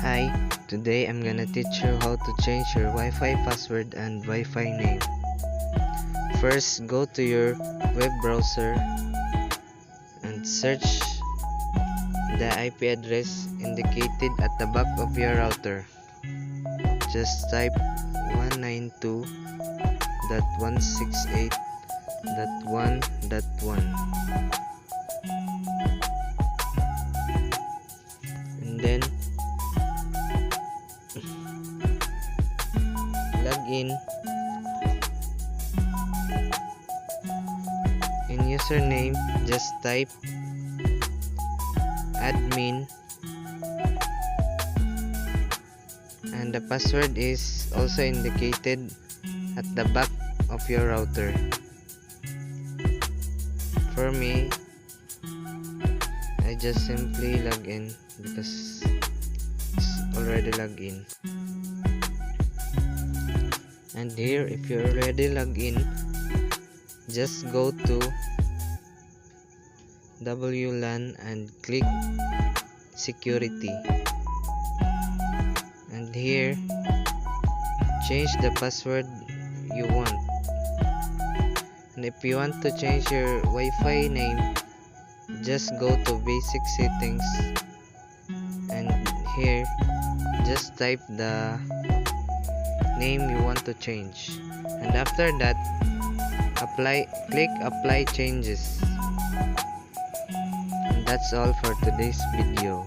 Hi, today I'm gonna teach you how to change your Wi-Fi password and Wi-Fi name. First, go to your web browser and search the IP address indicated at the back of your router. Just type 192.168.1.1 and then log in. In username, just type admin and the password is also indicated at the back of your router. For me, I just simply log in because it's already logged in. And here, if you're already logged in, just go to WLAN and click security. And here, change the password you want. And if you want to change your Wi-Fi name, just go to basic settings and here just type the name you want to change, and after that click apply changes. And that's all for today's video.